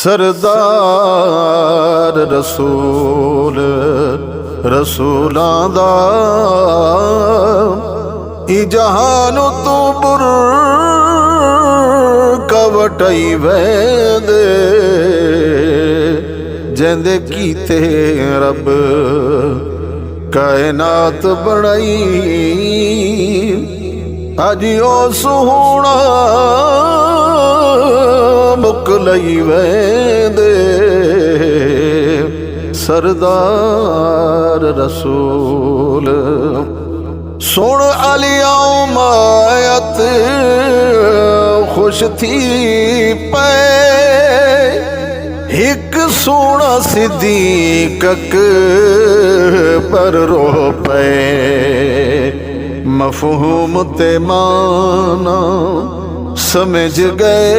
सरदार रसूल रसूलां दा ई जहान तू बुर कवटई वैंदे जेंदे कीते रब कायनात बनाई अज ओ सुहना मुक लई वैंदे सरदार रसूल सुन अलियां मायत खुश थी पै एक सोना सिद्दीक़ पर रो पे मफहूम ते माना समझ गए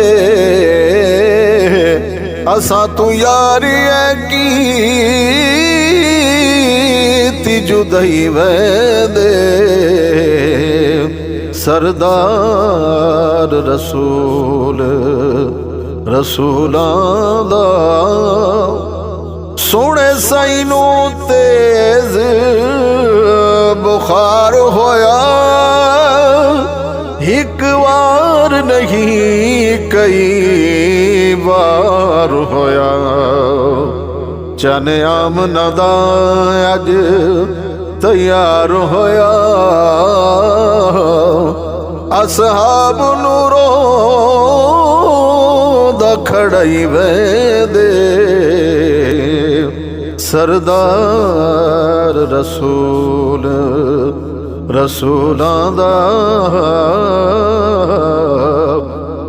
असा तू यारी की जुदाई वैदे सरदार रसूल रसूलां दा सोने साइनू तेज बुखार होया एक बार नहीं कई बार होया चन आमना दा अज तैयार होया असहाब नूरो दा खड़ाई वैदे सरदार रसूल रसूलां दा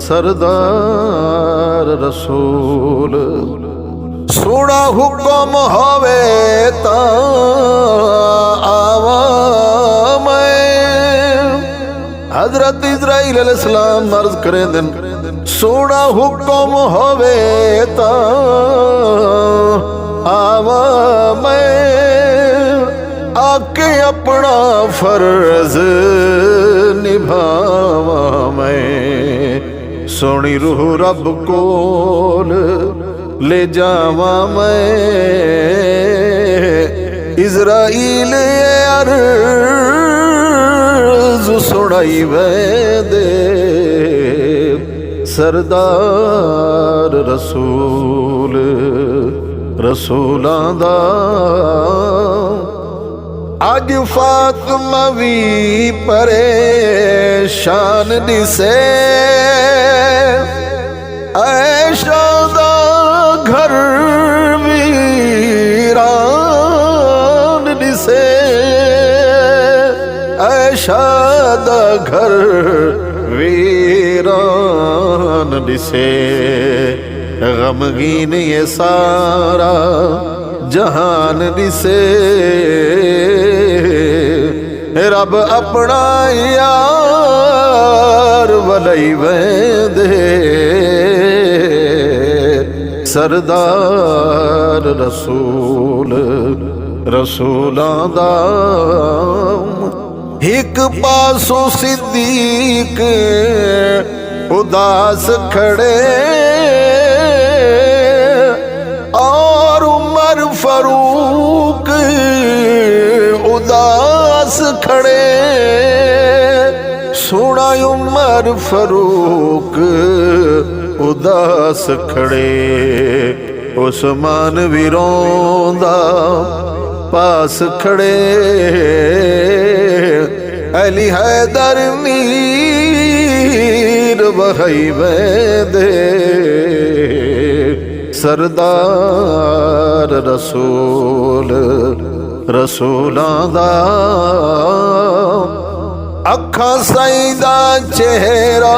सरदार रसूल सोना हुक्म होवे ता आवा मैं हजरत इजराइल अलैहिस्सलाम अर्ज करें दिन सोना हुक्म होवे ता आवा मैं आके अपना फर्ज निभावा मैं सोनी रूह रब कोल ले जावा मैं इजराइल अर्ज सुनाई वैदे सरदार रसूल रसूलां दा अज फातिमा भी परेशान दिसे ऐशा दा घर वीरान दिसे ऐशा दा घर वीरान दिसे गमगीन ये सारा जहान दिसे रब अपना यार वलई वैदे सरदार रसूल रसूलां दा एक पासों सिद्दीक उदास खड़े और उमर फरूक उदास खड़े सोना उमर फरूक उदास खड़े उस्मान भी रोंदा पास खड़े अली हैदर मीर बहई वैदे सरदार रसूल रसूलां दा अखां साईं दा चेहरा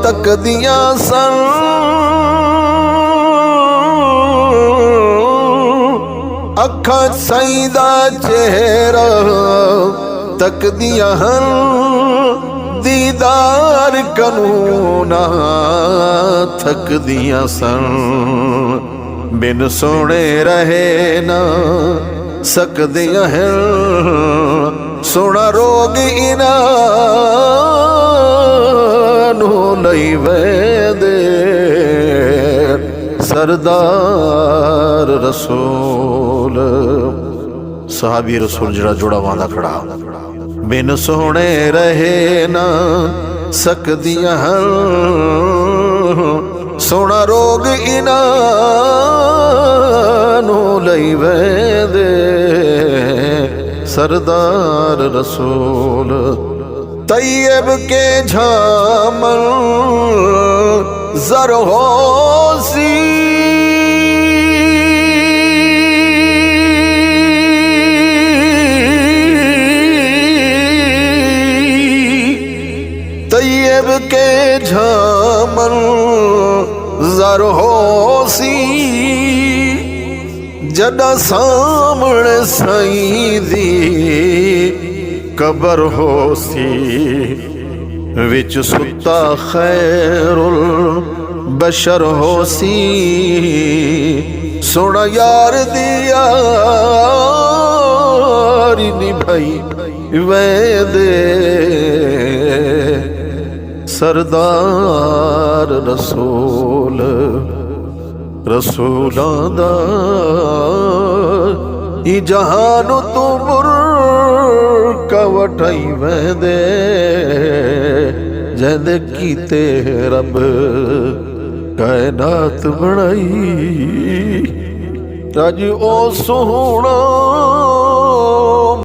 तकदियां सन अखां साईं दा चेहरा तकदियां हन दीदार कनूना थकदियां सन बिन सोने रहे ना सकदियां हैं सोना रोग इन्हां नूं लई वैंदे सरदार रसूल। सहाबी रसूल जड़ा जोड़ा वादा खड़ा, बिन सोहणे रहे ना सकदियां हन, सोना रोग इना नू लई वैंदे सरदार रसूल। तैयब के झामन जर होसी, तैयब के झामन जर होसी, जदा सामने साईं दी कबर होसी, विच सुता खैरुल बशर होसी, सोना यार दी यारी निभाई वैदे सरदार रसूल। रसूलां दा ई जहान तू बुरका वठाई वैंदे, जैंदे कीते रब कायनात बनाई। अज ओ सोहना